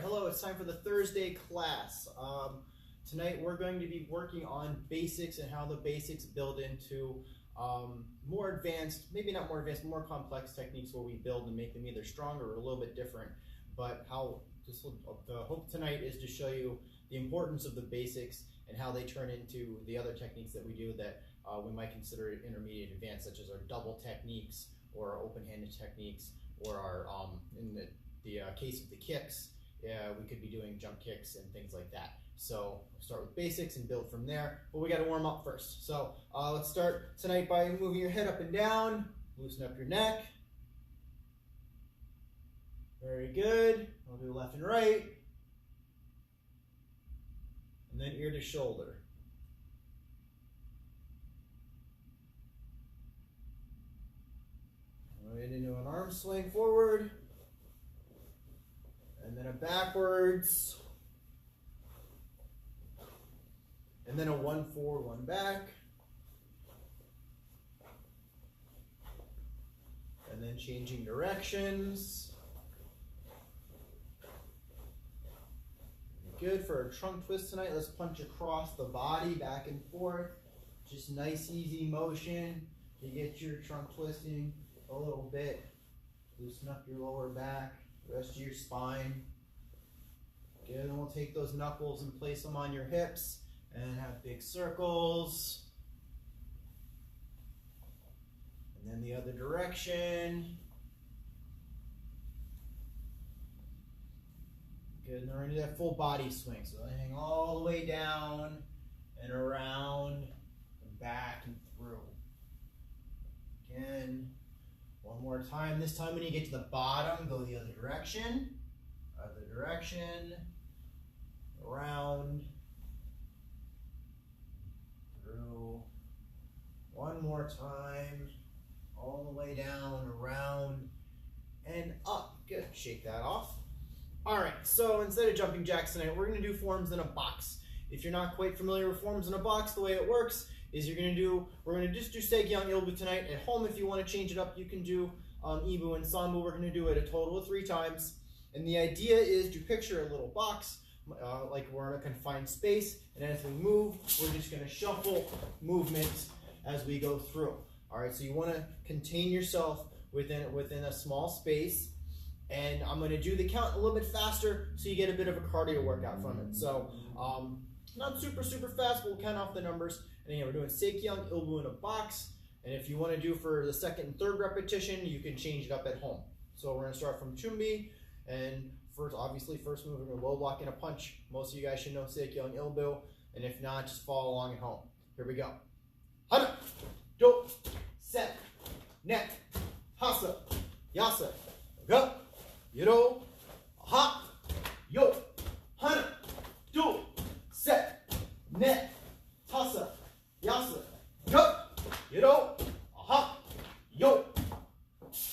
hello, it's time for the Thursday class. Tonight we're going to be working on basics and how the basics build into more advanced, maybe not more advanced, more complex techniques where we build and make them either stronger or a little bit different. But the hope tonight is to show you the importance of the basics and how they turn into the other techniques that we do that we might consider intermediate advanced, such as our double techniques or our open-handed techniques, or our, in the case of the kicks, we could be doing jump kicks and things like that. So we'll start with basics and build from there, but we got to warm up first. So let's start tonight by moving your head up and down, loosen up your neck. Very good. We'll do left and right, and then ear to shoulder. Right into an arm swing forward, and then a backwards, and then a 1 forward, 1 back, and then changing directions. Good. For a trunk twist tonight, let's punch across the body back and forth. Just nice, easy motion to get your trunk twisting a little bit. Loosen up your lower back, rest of your spine. Good. And we'll take those knuckles and place them on your hips and have big circles. And then the other direction. Good. And we're going to do that full body swing. So hang all the way down and around and back and through. Again. One more time. This time when you get to the bottom, go the other direction, around, through. One more time, all the way down, around, and up. Good. Shake that off. All right, so instead of jumping jacks tonight, we're going to do forms in a box. If you're not quite familiar with forms in a box, the way it works is we're going to just do Seikyan Ilbu tonight. At home, if you want to change it up, you can do Ibu and Sanbu. We're going to do it a total of 3 times. And the idea is to picture a little box, like we're in a confined space, and as we move, we're just going to shuffle movements as we go through. All right, so you want to contain yourself within a small space, and I'm going to do the count a little bit faster so you get a bit of a cardio workout from it. So not super fast, but we'll count off the numbers. And again, we're doing Seikyan Ilbu in a box. And if you want to do for the second and third repetition, you can change it up at home. So we're going to start from Chumbi. And first move, we're going to low block in a punch. Most of you guys should know Seikyan Ilbu. And if not, just follow along at home. Here we go. Hana, do, set, net, hasa, yasa, ga, yoro, ha, yo, hana, do, set, net, hasa, yasa, go, yoro, aha, yo.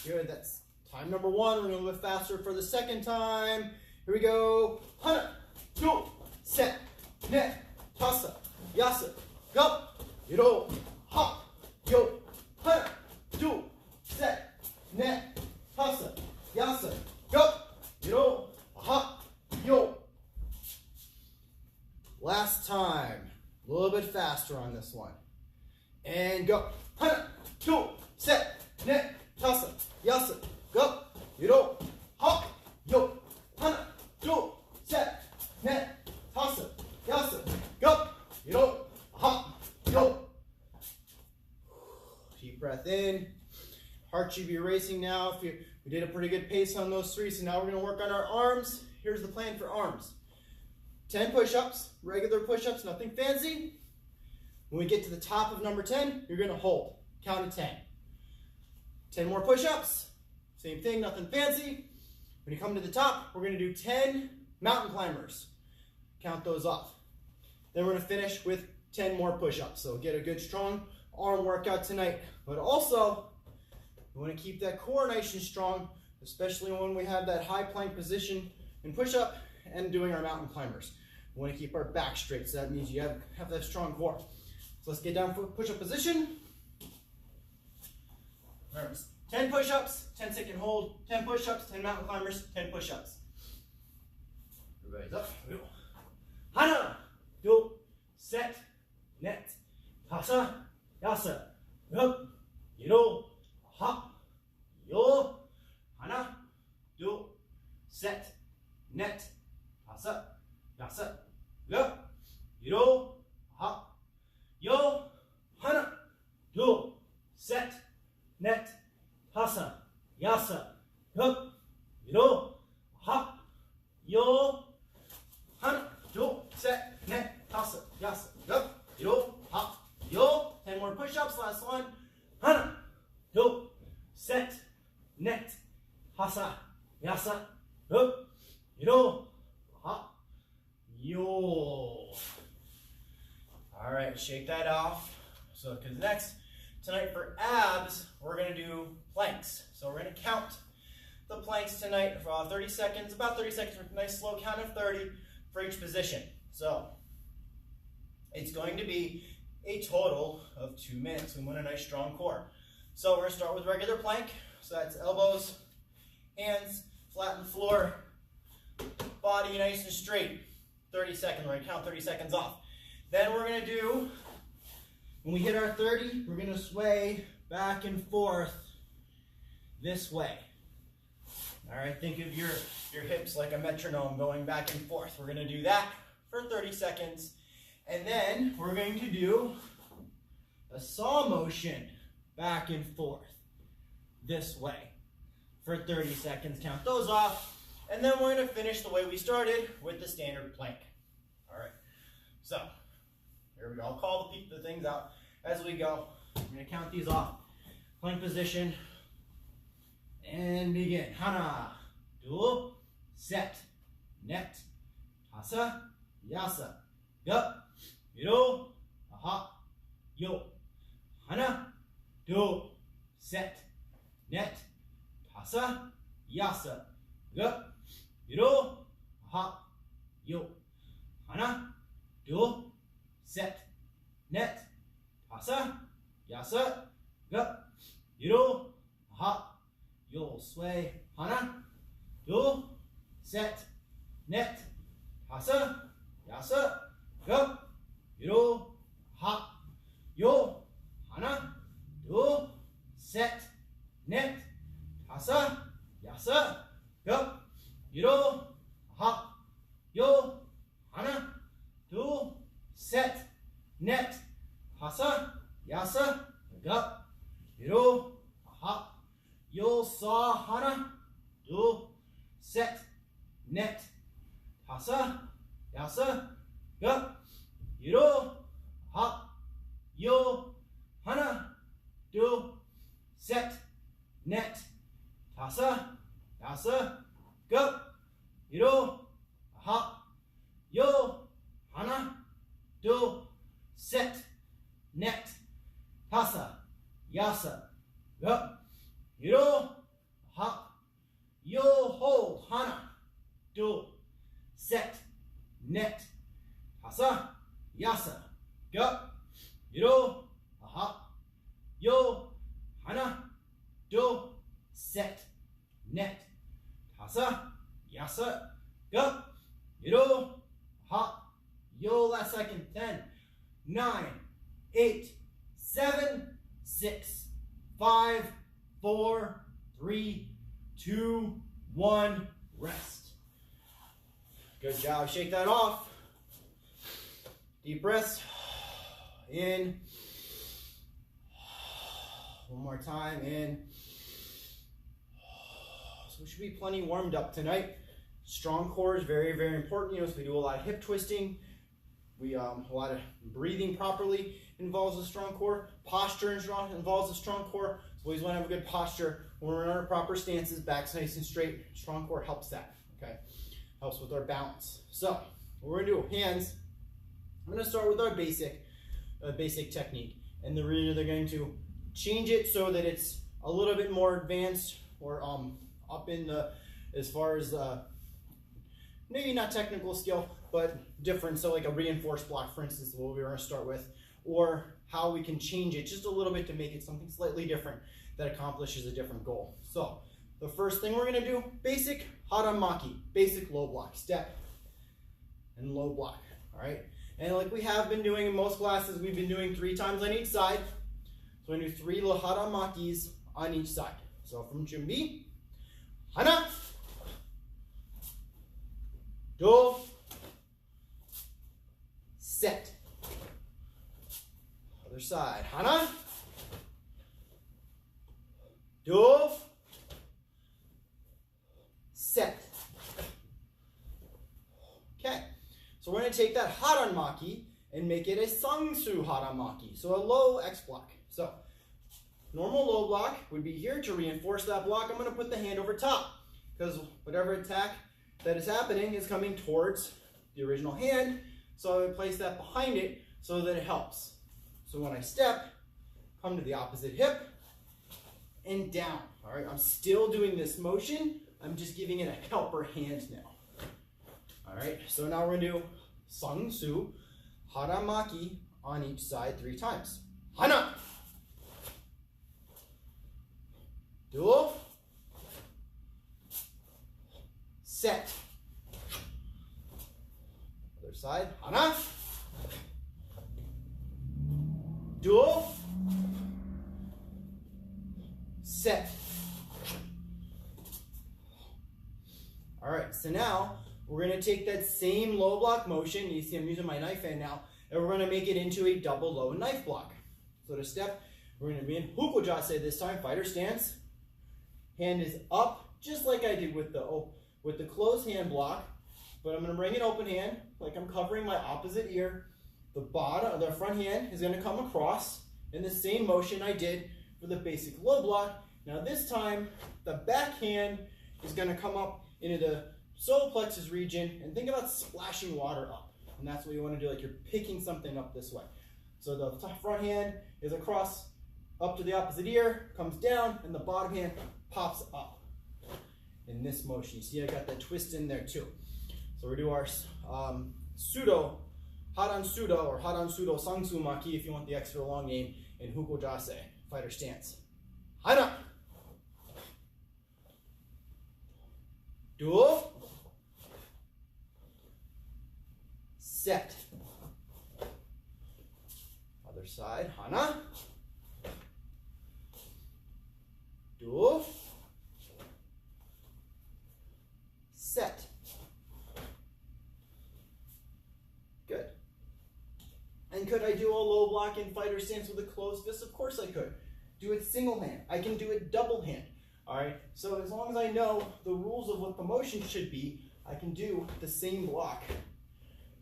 Good, that's time number 1. We're going to go a bit faster for the second time. Here we go. Hana, do, set, net, hasa, yasa, go, yoro, ha, yo, hana, do, set, net, hasa, yasa, go, yoro, aha, yo. Last time. A little bit faster on this one. And go. Hana, do, set, net, tasa, yasa, go, yoro, ha, yo. Hana, do, set, net, tasa, yasa, go, yoro, ha, yo. Deep breath in. Heart should be racing now. We did a pretty good pace on those 3, so now we're going to work on our arms. Here's the plan for arms. 10 push-ups, regular push-ups, nothing fancy. When we get to the top of number 10, you're going to hold. Count to 10. 10 more push-ups, same thing, nothing fancy. When you come to the top, we're going to do 10 mountain climbers. Count those off. Then we're going to finish with 10 more push-ups. So get a good strong arm workout tonight. But also, we want to keep that core nice and strong, especially when we have that high plank position in push-up and doing our mountain climbers. We want to keep our back straight, so that means you have that strong core. So let's get down for push-up position. Remember, 10 push-ups, 10 second hold, 10 push-ups, 10 mountain climbers, 10 push-ups. Everybody's up. Here we go. Hana, do, set, net, tasa, yasa, up, yiro, ha, yo, hana, do, set, net, tasa, yasa, up, yiro, ha, yo, hana, do, set, net, tasa, yasa, up, yiro, ha, yo, hana, do, set, net, tasa, yasa, up, yo, ha, yo. 10 more push-ups, last one. Hana, do, set, net, tasa, yasa, up, yo, ha, yo. All right, shake that off. So, because next, tonight for abs, we're gonna do planks. So we're gonna count the planks tonight for 30 seconds, about 30 seconds, a nice slow count of 30 for each position. So it's going to be a total of 2 minutes. We want a nice strong core. So we're gonna start with regular plank. So that's elbows, hands, flat on the floor, body nice and straight. 30 seconds, we're gonna count 30 seconds off. Then we're gonna do, when we hit our 30, we're gonna sway back and forth this way. All right, think of your hips like a metronome going back and forth. We're gonna do that for 30 seconds. And then we're going to do a saw motion back and forth this way for 30 seconds. Count those off. And then we're gonna finish the way we started with the standard plank. All right, so here we go. I'll call the things out as we go. I'm gonna count these off. Plank position. And begin. Hana, do, set, net, tasa, yasa, ga, yiro, aha, yo. Hana, do, set, net, tasa, yasa, ga, yiro, aha, yo. Hana, do, set, net, tasa, yasa, ga, yiro, aha, yo. Sway. Hana, do, set, net, tasa, yasa, ga, yiro, ha, yo. Hana, do, set, net, tasa, yasa, ga, yiro, ha, yo. Hana, do, set, net, tasa, yasa, ga, yiro, ha, yo. Saw. Hana, do, set, net, tasa, yasa, ga, yiro, ha, yo. Hana, do, set, net, tasa, yasa, ga, yiro, ha, yo. Hana, do, set, net, tasa, yasa, ga, yiro, ha, yo. Hold. Hana, do, set, net, tasa, yasa, ga, yiro, ha, yo. Hana, do, set, net, tasa, yasa, ga, yiro, ha, yo. Last second. 10, 9, 8, 7, 6, 5, 4, 3, 2, 1. Rest. Good job. Shake that off. Deep breaths. In. One more time. In. So we should be plenty warmed up tonight. Strong core is very, very important. So we do a lot of hip twisting. A lot of breathing properly involves a strong core. Posture involves a strong core. So always want to have a good posture when we're in our proper stances. Back's nice and straight. Strong core helps that. Okay, helps with our balance. So what we're gonna do, hands. I'm gonna start with our basic technique, and they're going to change it so that it's a little bit more advanced or up in the as far as maybe not technical skill, but different. So like a reinforced block, for instance, is what we're going to start with, or how we can change it just a little bit to make it something slightly different that accomplishes a different goal. So the first thing we're going to do, basic haramaki, basic low block. Step, and low block. All right. And like we have been doing in most classes, we've been doing 3 times on each side. So we're going to do 3 haramakis on each side. So from Junbi, hana, do, set. Other side, hana, do, set. Okay, so we're going to take that haranmaki and make it a sangsu haranmaki, so a low X block. So normal low block would be here. To reinforce that block, I'm going to put the hand over top, because whatever attack that is happening is coming towards the original hand, so I would place that behind it so that it helps. So when I step, come to the opposite hip and down. All right, I'm still doing this motion, I'm just giving it a helper hand now. All right, so now we're going to do sangsu haramaki on each side 3 times. Hana, do, set. Other side, hana, do, set. All right, so now we're going to take that same low block motion. You see I'm using my knife hand now, and we're going to make it into a double low knife block. So to step, we're going to be in hukojase this time, fighter stance. Hand is up, just like I did with the closed hand block, but I'm going to bring an open hand, like I'm covering my opposite ear. The front hand is going to come across in the same motion I did for the basic low block. Now this time, the back hand is going to come up into the solar plexus region, and think about splashing water up. And that's what you want to do, like you're picking something up this way. So the front hand is across up to the opposite ear, comes down, and the bottom hand pops up in this motion. You see I got that twist in there too. So we do our pseudo, haran pseudo, or haran pseudo sangsu maki if you want the extra long name, in hukojase, fighter stance. Hana, do, set. Other side, hana, do, set. Good. And could I do a low block in fighter stance with a closed fist? Of course I could. Do it single hand. I can do it double hand. All right, so as long as I know the rules of what the motion should be, I can do the same block.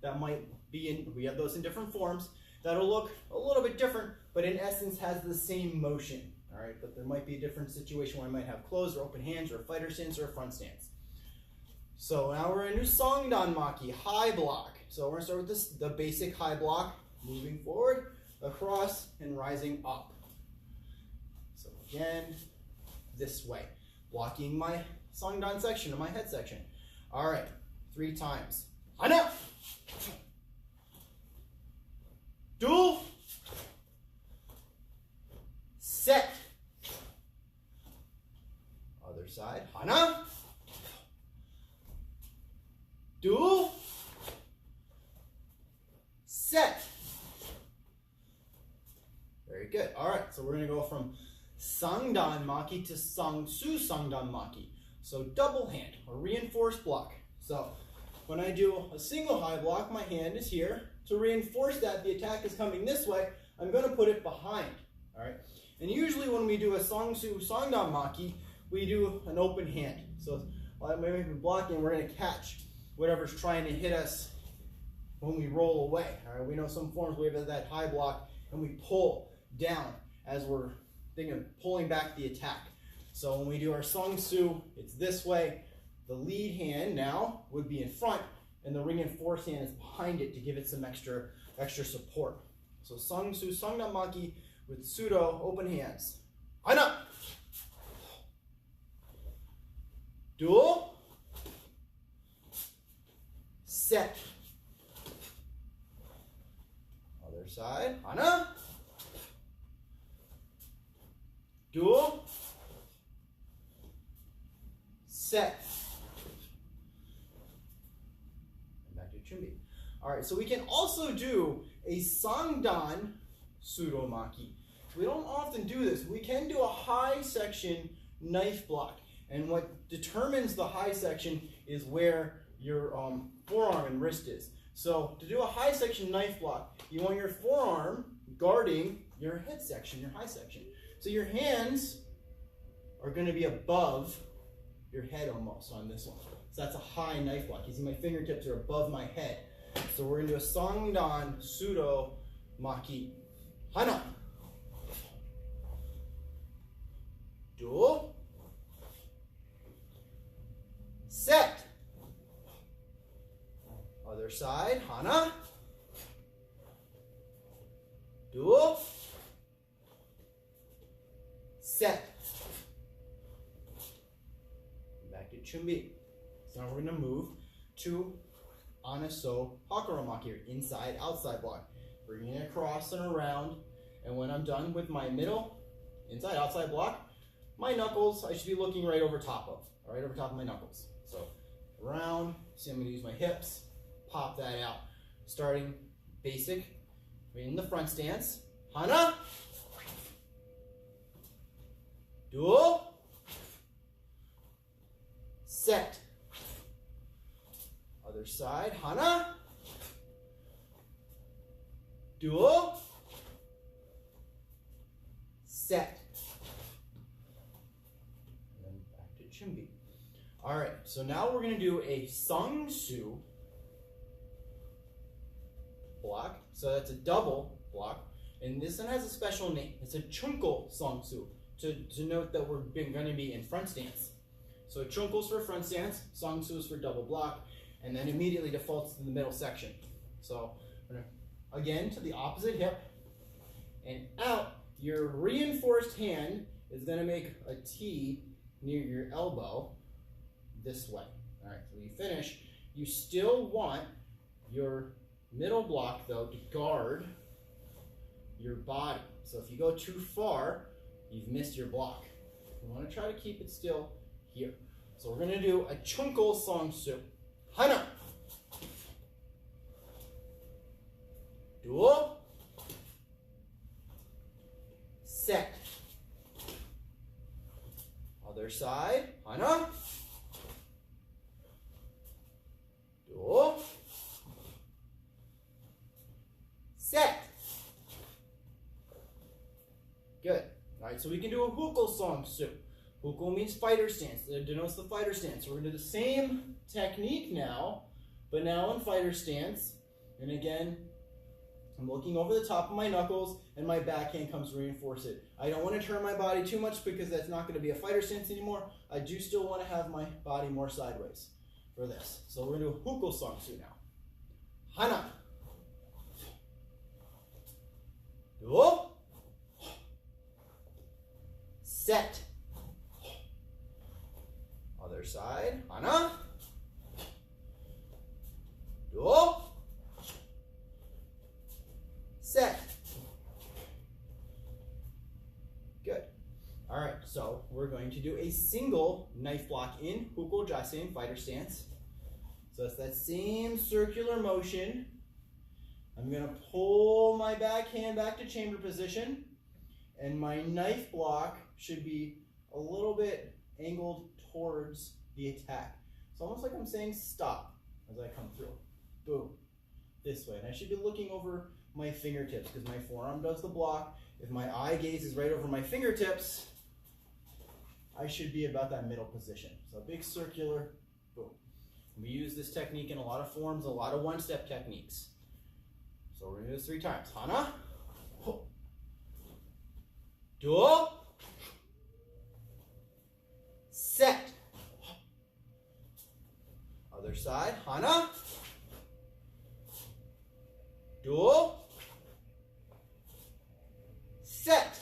That might be in, we have those in different forms. That'll look a little bit different, but in essence has the same motion. All right, but there might be a different situation where I might have closed or open hands or a fighter stance or a front stance. So now we're going to do Songdan Maki, high block. So we're going to start with this, the basic high block, moving forward, across, and rising up. So again, this way, blocking my Songdan section or my head section. All right, 3 times. Hana, do, set. Other side, hana, do, set. Very good. All right, so we're going to go from Sangdan Maki to Sangsu Sangdan Maki. So double hand, or reinforced block. So when I do a single high block, my hand is here. To reinforce that, the attack is coming this way, I'm going to put it behind. All right. And usually when we do a Sangsu Sangdan Maki, we do an open hand. So while we're blocking, we're going to catch whatever's trying to hit us when we roll away. All right. We know some forms we have that high block, and we pull down as we're thinking of pulling back the attack. So when we do our Sangsu, it's this way. The lead hand now would be in front, and the reinforced hand is behind it to give it some extra support. So Sangsu Sangdan Maki with pseudo open hands. Hana, do, set. Other side, hana, do, set. And back to Chumbi. All right, so we can also do a Sangdan Suromaki. We don't often do this. We can do a high section knife block. And what determines the high section is where your forearm and wrist is. So to do a high section knife block, you want your forearm guarding your head section, your high section. So your hands are going to be above your head almost on this one. So that's a high knife block. You see my fingertips are above my head. So we're going to do a Sangdan Suromaki. Hana. Do. Set. Other side. Hana. Do. Set. Back to Chumbi. So now we're going to move to Anaso Hakuromaki, or inside outside block. Bringing it across and around. And when I'm done with my middle inside outside block, my knuckles I should be looking right over top of. Right over top of my knuckles. So around, see I'm going to use my hips, pop that out. Starting basic in the front stance. Hana. Dual. Set. Other side. Hana. Dual. Set. And then back to Chumbi. All right, so now we're going to do a Sangsu block. So that's a double block. And this one has a special name. It's a Chunkel Sangsu to note that we're going to be in front stance. So Chunkel's for front stance, Sangsu's for double block, and then immediately defaults to the middle section. So again to the opposite hip and out. Your reinforced hand is going to make a T near your elbow this way. All right, so when you finish, you still want your middle block though to guard your body. So if you go too far, you've missed your block. You want to try to keep it still here. So we're going to do a Chunkel Sangsu. Hana. Duo. Set. Other side. Hana. Duo. Set. Good. All right, so we can do a Huko Sangsu. Huko means fighter stance. It denotes the fighter stance. So we're going to do the same technique now, but now in fighter stance. And again, I'm looking over the top of my knuckles, and my backhand comes to reinforce it. I don't want to turn my body too much because that's not going to be a fighter stance anymore. I do still want to have my body more sideways for this. So we're going to do a Huko Sangsu now. Hana. Duo. Set. Other side. Hana. Duo. Set. Good. All right, so we're going to do a single knife block in Huko Jase fighter stance. So it's that same circular motion. I'm going to pull my backhand back to chamber position, and my knife block should be a little bit angled towards the attack. It's almost like I'm saying stop as I come through. Boom. This way. And I should be looking over my fingertips because my forearm does the block. If my eye gaze is right over my fingertips, I should be about that middle position. So a big circular, boom. We use this technique in a lot of forms, a lot of one-step techniques. So we're going to do this 3 times. Hana. Duo. Set. Other side. Hana. Duo. Set.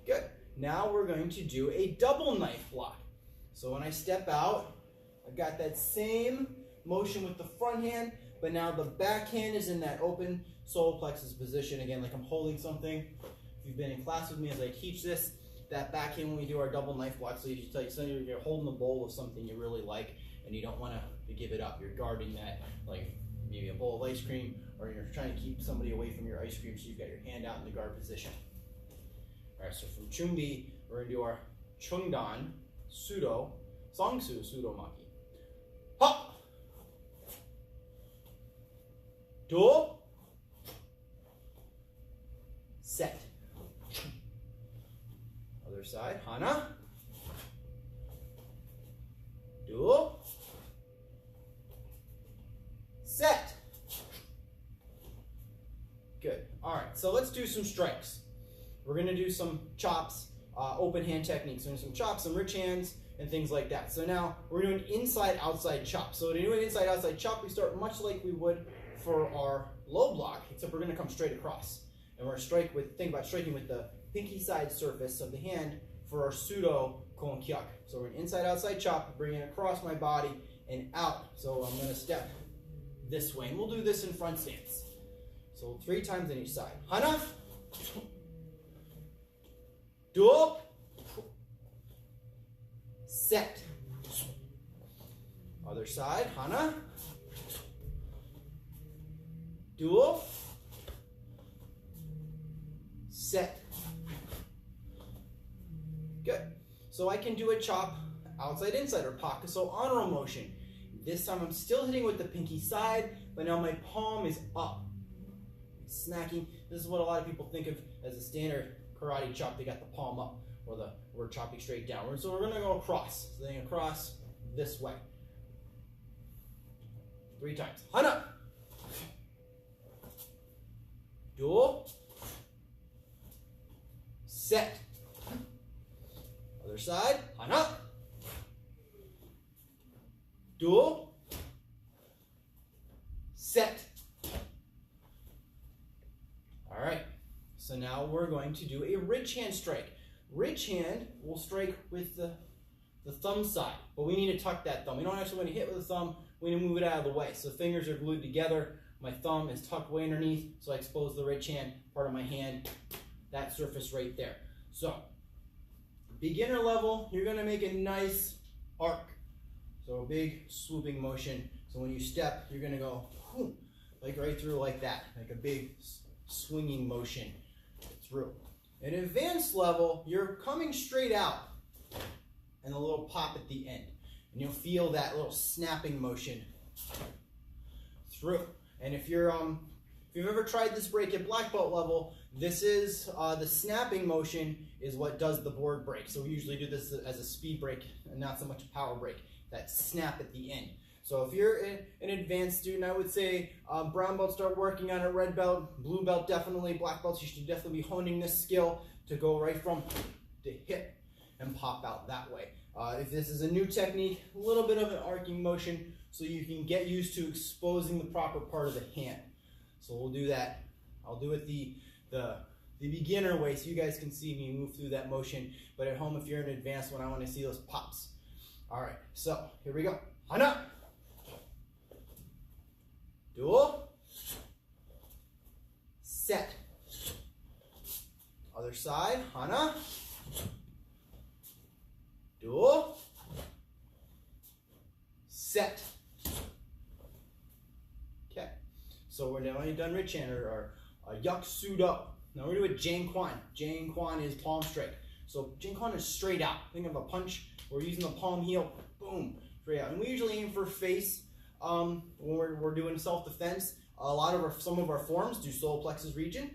Good. Now we're going to do a double knife block. So when I step out, I've got that same motion with the front hand, but now the back hand is in that open solar plexus position again, like I'm holding something. If you've been in class with me as I teach this, that back hand when we do our double knife block, so you tell you you're holding the bowl of something you really like and you don't want to to give it up. You're guarding that, like maybe a bowl of ice cream, or you're trying to keep somebody away from your ice cream, so you've got your hand out in the guard position. All right, so from Chungbi, we're going to do our Chungdan, Pseudo, Songsu, Pseudo Maki. Ha! Do. Set. Other side, Hana. Do. Set. Good. All right, so let's do some strikes. We're going to do some chops, open hand techniques. We're doing some chops, some rich hands, and things like that. So now we're doing inside-outside chop. So to do an inside-outside chop, we start much like we would for our low block, except we're going to come straight across. And we're going to think about striking with the pinky side surface of the hand for our pseudo konkyak. So we're an inside-outside chop, bringing it across my body and out. So I'm going to step this way, and we'll do this in front stance. So 3 times on each side. Hana. Do. Set. Other side. Hana. Do. Set. Good. So I can do a chop outside inside or pakuso onro motion. This time I'm still hitting with the pinky side, but now my palm is up. Smacking. This is what a lot of people think of as a standard karate chop. They got the palm up, or we're chopping straight downward. So we're going to go across. So then across this way. 3 times. Hana. Do. Set. Other side. Hana. Do. Set. All right. So now we're going to do a rich hand strike. Rich hand will strike with the thumb side, but we need to tuck that thumb. We don't actually want to hit with the thumb. We need to move it out of the way. So fingers are glued together. My thumb is tucked way underneath, so I expose the rich hand part of my hand, that surface right there. So beginner level, you're going to make a nice arc. So a big swooping motion. So when you step, you're going to go whoo, like right through like that, like a big swinging motion through. At advanced level, you're coming straight out and a little pop at the end. And you'll feel that little snapping motion through. And if you've ever tried this break at black belt level, this is the snapping motion is what does the board break. So we usually do this as a speed break and not so much a power break. That snap at the end. So if you're an advanced student, I would say brown belt, start working on it. Red belt, blue belt, definitely. Black belts, you should definitely be honing this skill to go right from to hit and pop out that way. If this is a new technique, a little bit of an arcing motion so you can get used to exposing the proper part of the hand. So we'll do that. I'll do it the beginner way so you guys can see me move through that motion. But at home, if you're an advanced one, I want to see those pops. All right, so here we go. Hana. Do. Set. Other side. Hana. Do. Set. Okay, so we're now done rich hand or Yak Sudo. Now we're going to do a Jang Kwan. Jang Kwan is palm strike. So Jang Kwan is straight out. Think of a punch. We're using the palm heel, boom, straight out. And we usually aim for face when we're doing self-defense. Some of our forms do solar plexus region.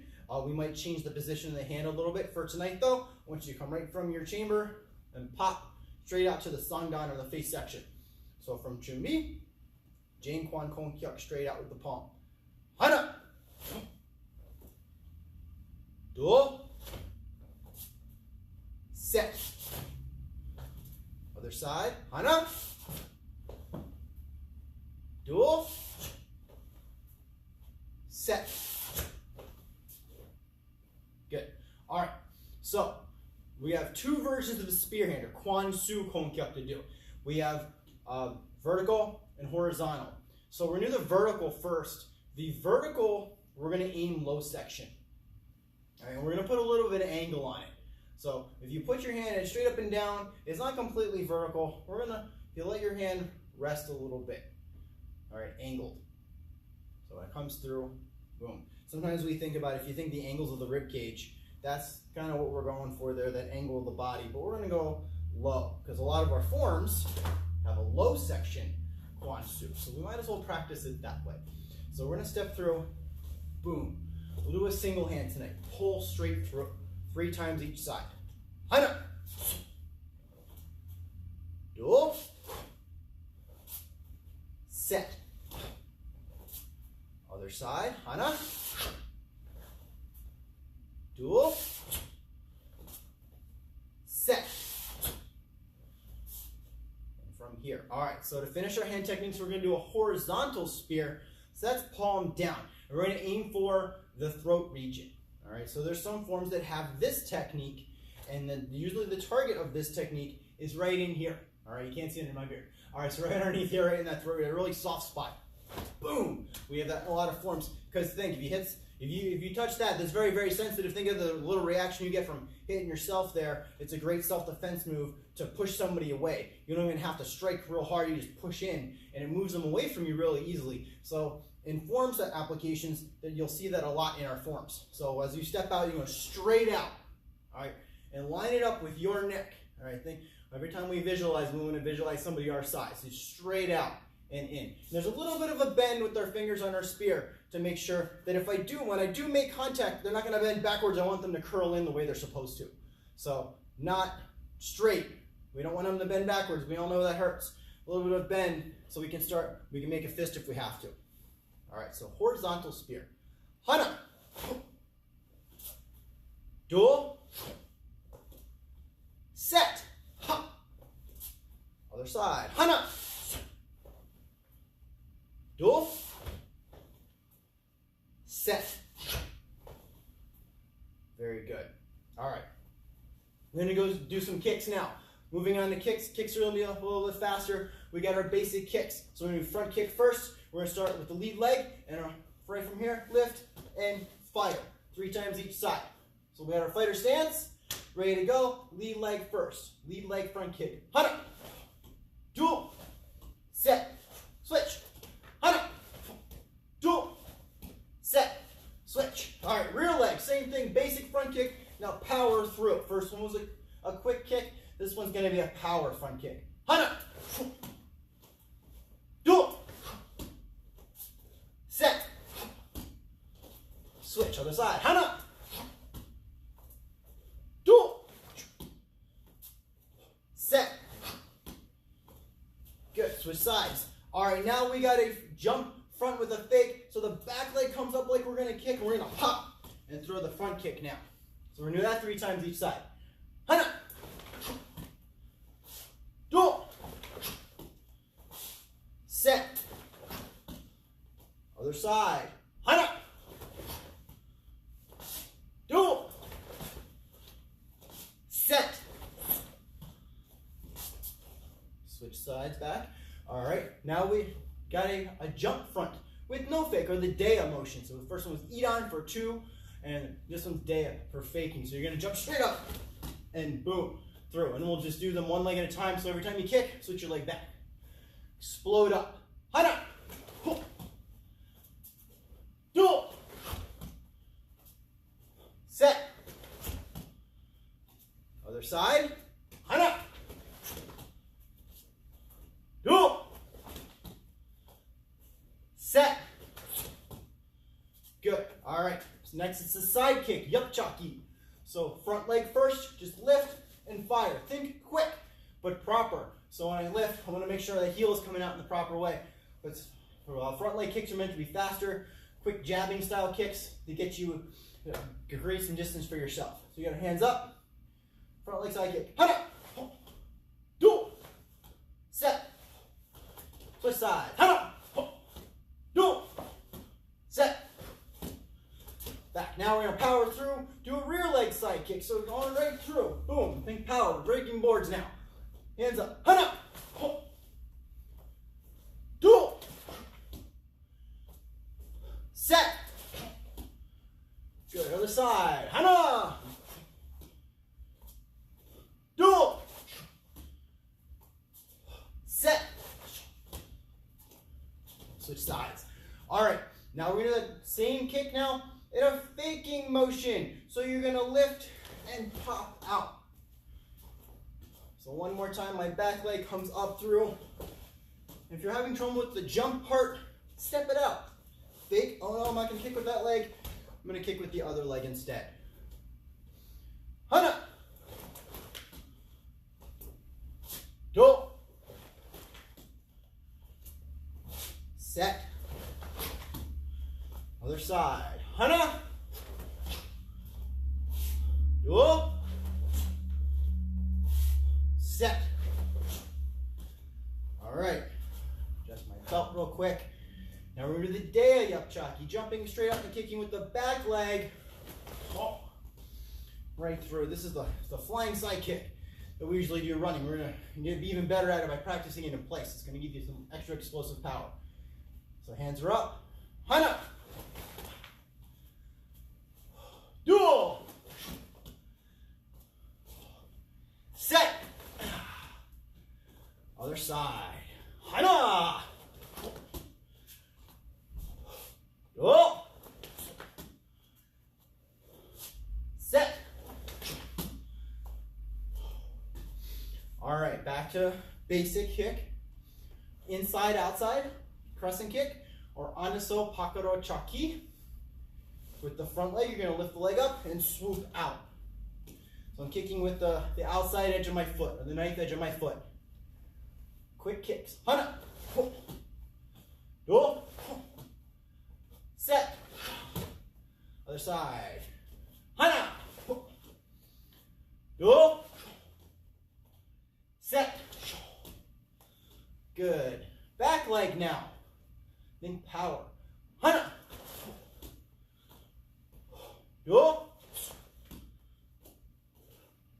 We might change the position of the hand a little bit. For tonight though, I want you to come right from your chamber and pop straight out to the Sangdan or the face section. So from Chunbi, Jang Kwan Konkyak straight out with the palm. Hana. Do. Set. Other side. Hana. Do. Set. Good. All right. So we have 2 versions of a spear hand or Kwan Su Konkyak to do. We have vertical and horizontal. So we're going to do the vertical first. The vertical, we're going to aim low section. All right, we're going to put a little bit of angle on it. So if you put your hand straight up and down, it's not completely vertical. If you let your hand rest a little bit. All right, angled. So when it comes through, boom. Sometimes we think about, if you think the angles of the rib cage, that's kind of what we're going for there, that angle of the body. But we're going to go low, because a lot of our forms have a low section Kwansu. So we might as well practice it that way. So we're going to step through, boom. We'll do a single hand tonight. Pull straight through, 3 times each side. Hana. Do. Set. Other side. Hana. Do. Set. And from here. All right, so to finish our hand techniques, we're going to do a horizontal spear. So that's palm down. We're going to aim for the throat region. All right, so there's some forms that have this technique, and then usually the target of this technique is right in here. All right, you can't see it in my beard. All right, so right underneath here, right in that throat, a really soft spot. Boom! We have that in a lot of forms. Because think, if you touch that, that's very, very sensitive. Think of the little reaction you get from hitting yourself there. It's a great self-defense move to push somebody away. You don't even have to strike real hard. You just push in, and it moves them away from you really easily. So in forms applications, that you'll see that a lot in our forms. So as you step out, you go straight out, all right, and line it up with your neck. All right, think every time we want to visualize somebody our size. So straight out and in. And there's a little bit of a bend with our fingers on our spear to make sure that when I do make contact, they're not going to bend backwards. I want them to curl in the way they're supposed to. So not straight. We don't want them to bend backwards. We all know that hurts. A little bit of bend so we can make a fist if we have to. All right, so horizontal spear. Hana. Do. Set. Ha. Other side. Hana. Do. Set. Very good. All right. We're going to go do some kicks now. Moving on to kicks. Kicks are going to be a little bit faster. We got our basic kicks. So we're going to do front kick first. We're going to start with the lead leg, and right from here, lift and fire. 3 times each side. So we got our fighter stance. Ready to go. Lead leg first. Lead leg front kick. Hana. Do. Set. Switch. Hana. Do. Set. Switch. All right, rear leg. Same thing. Basic front kick. Now power through. First one was a quick kick. This one's going to be a power front kick. Hana. Do. Set. Switch. Other side. Hana. Do. Set. Good. Switch sides. All right, now we got to jump front with a fake. So the back leg comes up like we're going to kick. And we're going to pop and throw the front kick now. So we're going to do that 3 times each side. Hana. Do. Set. Other side. Hana. Do. Set. Switch sides back. All right, now we got a jump front with no fake, or the Dea motion. So the first one was Idan for 2, and this one's Dea for faking. So you're going to jump straight up and boom, through. And we'll just do them 1 leg at a time. So every time you kick, switch your leg back. Explode up. Hana. Do. Set. Other side. Hana. Do. Set. Good. All right. So next it's the side kick, yapchaki. So front leg first, just lift and fire. Think quick, but proper. So when I lift, I want to make sure the heel is coming out in the proper way. But front leg kicks are meant to be faster, quick jabbing style kicks to get you create some distance for yourself. So you got your hands up, front leg side kick. Hana. Do. Set. Switch side. Hana. Do. Set. Back. Now we're going to power through, do a rear leg side kick. So going right through. Boom. Think power. Breaking boards now. Hands up. Hana. Do. Set. Good. Other side. Hana. Do. Set. switch sides. All right, now we're gonna do that same kick now in a faking motion. So you're gonna lift and pop out. So one more time, my back leg comes up through. If you're having trouble with the jump part, step it out. Fake, oh no, I'm not gonna kick with that leg. I'm gonna kick with the other leg instead. Hana. Do. Set. Other side. Hana. Do. Set. All right. Adjust my belt real quick. Now we're going to do the Dea Yapchaki, jumping straight up and kicking with the back leg. Oh, right through. This is the flying side kick that we usually do running. We're going to be even better at it by practicing it in place. It's going to give you some extra explosive power. So hands are up. Hana. Duo. Set. Other side. Hana. Oh. Set. All right, back to basic kick. Inside, outside, crescent kick, or anaso pakaro chaki. With the front leg, you're gonna lift the leg up and swoop out. So I'm kicking with the outside edge of my foot, or the knife edge of my foot. Quick kicks. Hana. Do. Set. Other side. Hana. Do. Set. Good. Back leg now. Think power. Hana. Do.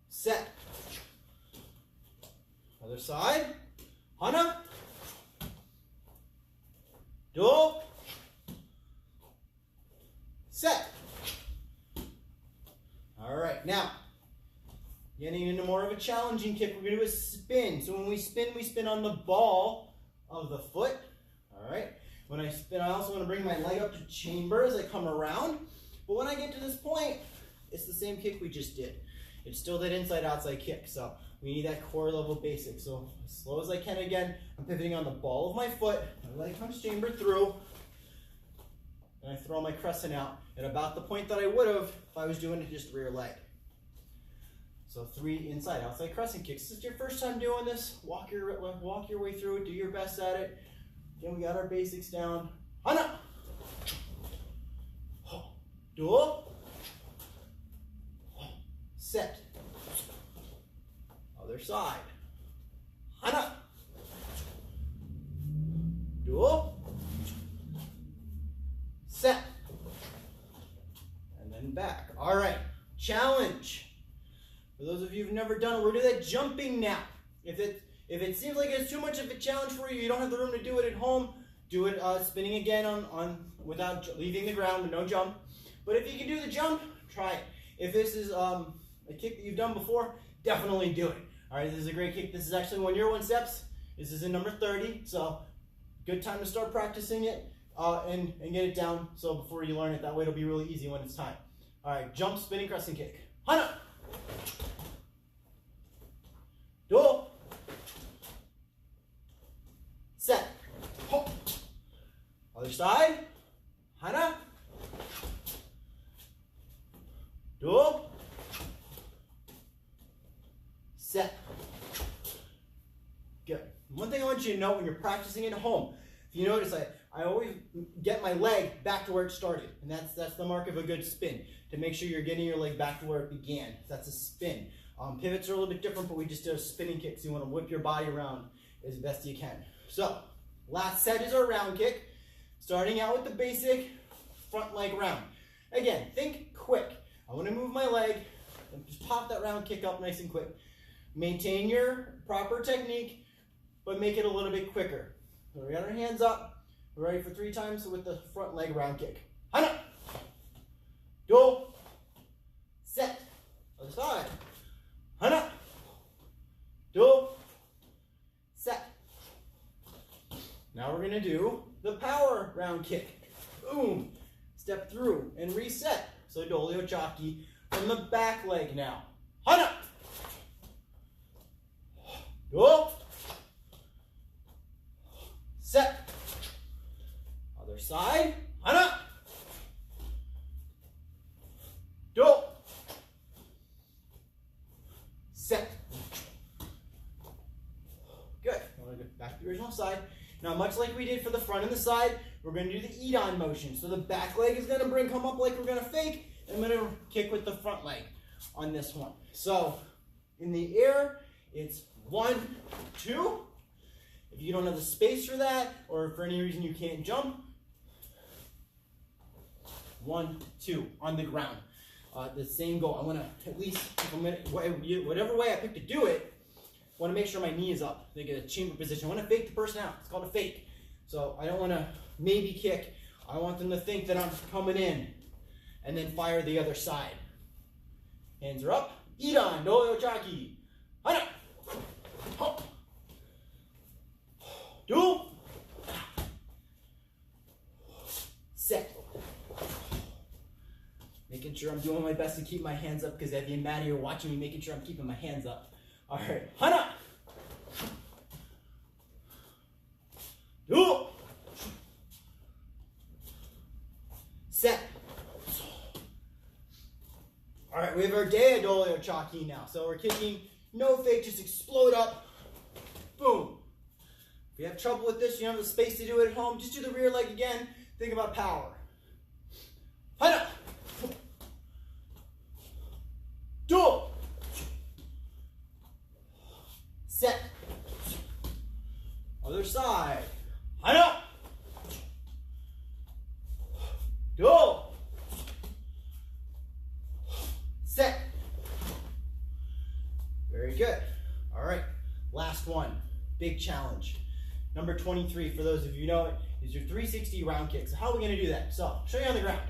Set. Other side. Hana. Do. Set. All right, now, getting into more of a challenging kick, we're going to do a spin. So when we spin on the ball of the foot. All right. When I spin, I also want to bring my leg up to chamber as I come around. But when I get to this point, it's the same kick we just did. It's still that inside-outside kick. So we need that core level basic. So as slow as I can again, I'm pivoting on the ball of my foot. My leg comes chamber through. And I throw my crescent out at about the point that I would have if I was doing it just rear leg. So 3 inside, outside crescent kicks. If this is your first time doing this, walk your way through it, do your best at it. Again, we got our basics down. Hana. Do. Set. Other side. Hana. Do. Set. And then back. All right. Challenge. For those of you who've never done it, we're doing that jumping now. If it seems like it's too much of a challenge for you, you don't have the room to do it at home, do it spinning again on without leaving the ground with no jump. But if you can do the jump, try it. If this is a kick that you've done before, definitely do it. All right, this is a great kick. This is actually 1 year, 1 steps. This is in number 30, so good time to start practicing it and get it down. So before you learn it, that way it'll be really easy when it's time. All right, jump, spinning, crescent kick. Hana. Do. Set. Ho. Other side. Hana. Do. Set. Good. One thing I want you to know when you're practicing at home, if you notice, I always get my leg back to where it started, and that's the mark of a good spin, to make sure you're getting your leg back to where it began. That's a spin. Pivots are a little bit different, but we just did a spinning kick, so you want to whip your body around as best you can. So, last set is our round kick, starting out with the basic front leg round. Again, think quick. I want to move my leg and just pop that round kick up nice and quick. Maintain your proper technique, but make it a little bit quicker. So we got our hands up. We're ready for 3 times with the front leg round kick. Hana. Do. Set. Other side. Hana. Do. Set. Now we're going to do the power round kick. Boom. Step through and reset. So Dollyo Chaki from the back leg now. Hana. Go. Set. Other side. Hana. Do. Set. Good. Back to the original side. Now, much like we did for the front and the side, we're going to do the eat-on motion. So the back leg is going to come up like we're going to fake, and I'm going to kick with the front leg on this one. So in the air, it's 1, 2. If you don't have the space for that, or for any reason you can't jump, 1, 2 on the ground. The same goal. I want to at least, whatever way I pick to do it, I want to make sure my knee is up. They get a chamber position. I want to fake the person out. It's called a fake. So I don't want to maybe kick. I want them to think that I'm coming in and then fire the other side. Hands are up. Eat-on. Dollyo Chaki. Hana. Hop. Do. Set. Making sure I'm doing my best to keep my hands up, because at the end you're watching me making sure I'm keeping my hands up. All right, Hana. Do. Set. All right, we have our Dea Dollyo Chaki now. So we're kicking, no fake, just explode up. Boom. If you have trouble with this, you don't have the space to do it at home, just do the rear leg again. Think about power. Hana. Do. Set. Other side. Hana. Do. Set. Very good. All right. Last one. Big challenge. Number 23, for those of you who know it, is your 360 round kick. So how are we going to do that? So I'll show you on the ground.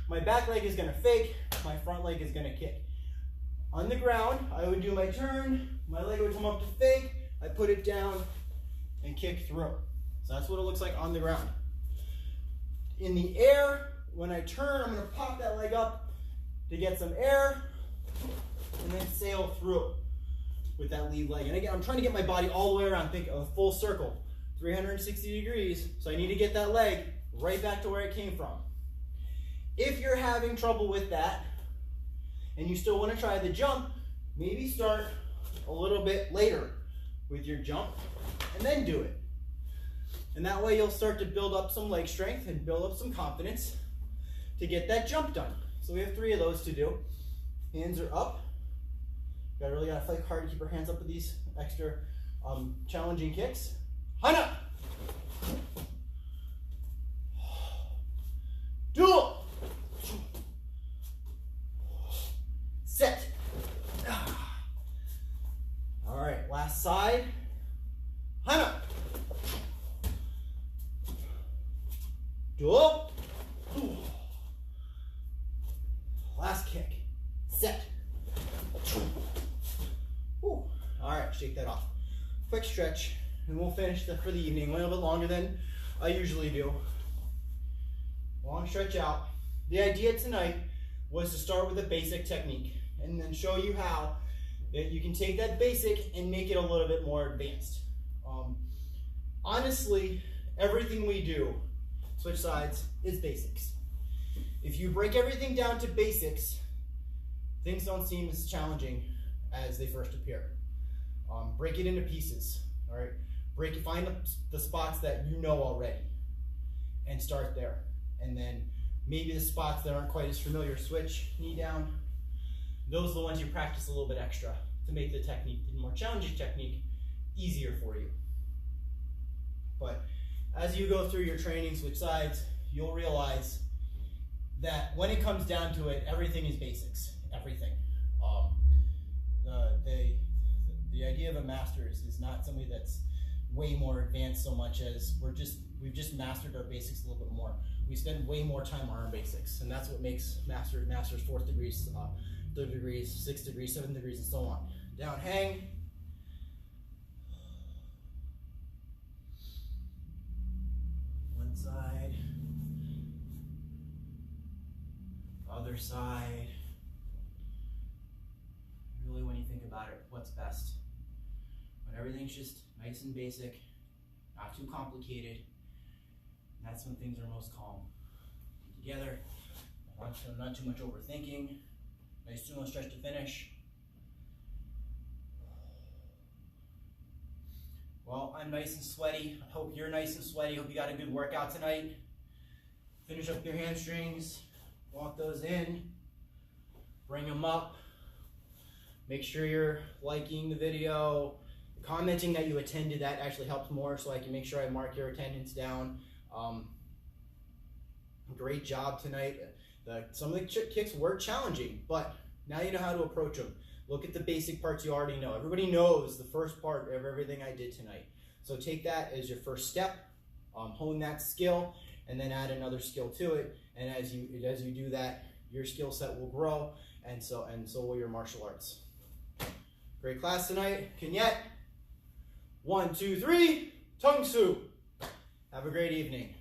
My back leg is going to fake. My front leg is going to kick. On the ground, I would do my turn. My leg would come up to fake. I put it down and kick through. So that's what it looks like on the ground. In the air, when I turn, I'm going to pop that leg up to get some air and then sail through with that lead leg. And again, I'm trying to get my body all the way around. Think of a full circle, 360 degrees. So I need to get that leg right back to where it came from. If you're having trouble with that and you still want to try the jump, maybe start a little bit later with your jump and then do it. And that way you'll start to build up some leg strength and build up some confidence to get that jump done. So we have 3 of those to do. Hands are up. Really gotta fight hard to keep our hands up with these extra challenging kicks. Hana. Do. Set. All right, last side. Hana. Do. Last kick. Set. Whew. All right, shake that off. Quick stretch, and we'll finish for the evening. A little bit longer than I usually do. Long stretch out. The idea tonight was to start with a basic technique and then show you how that you can take that basic and make it a little bit more advanced. Honestly, everything we do, switch sides, is basics. If you break everything down to basics, things don't seem as challenging as they first appear. Break it into pieces, all right? Find the spots that you know already and start there. And then maybe the spots that aren't quite as familiar, switch, knee down. Those are the ones you practice a little bit extra to make the technique, the more challenging technique, easier for you. But as you go through your training, switch sides, you'll realize that when it comes down to it, everything is basics, everything. The idea of a master is not somebody that's way more advanced so much as we've just mastered our basics a little bit more. We spend way more time on our basics, and that's what makes masters 4th degrees, 3rd degrees, 6th degrees, 7th degrees, and so on. Down, hang. other side. Really, when you think about it, what's best? When everything's just nice and basic, not too complicated, and that's when things are most calm. Together, not too much overthinking. Nice sumo stretch to finish. Well, I'm nice and sweaty. I hope you're nice and sweaty. Hope you got a good workout tonight. Finish up your hamstrings. Walk those in. Bring them up. Make sure you're liking the video. Commenting that you attended, that actually helps more, so I can make sure I mark your attendance down. Great job tonight. Some of the kicks were challenging, but now you know how to approach them. Look at the basic parts you already know. Everybody knows the first part of everything I did tonight. So take that as your first step, hone that skill, and then add another skill to it. And as you do that, your skill set will grow, and so will your martial arts. Great class tonight. Kenyet. 1, 2, 3. Tung Su. Have a great evening.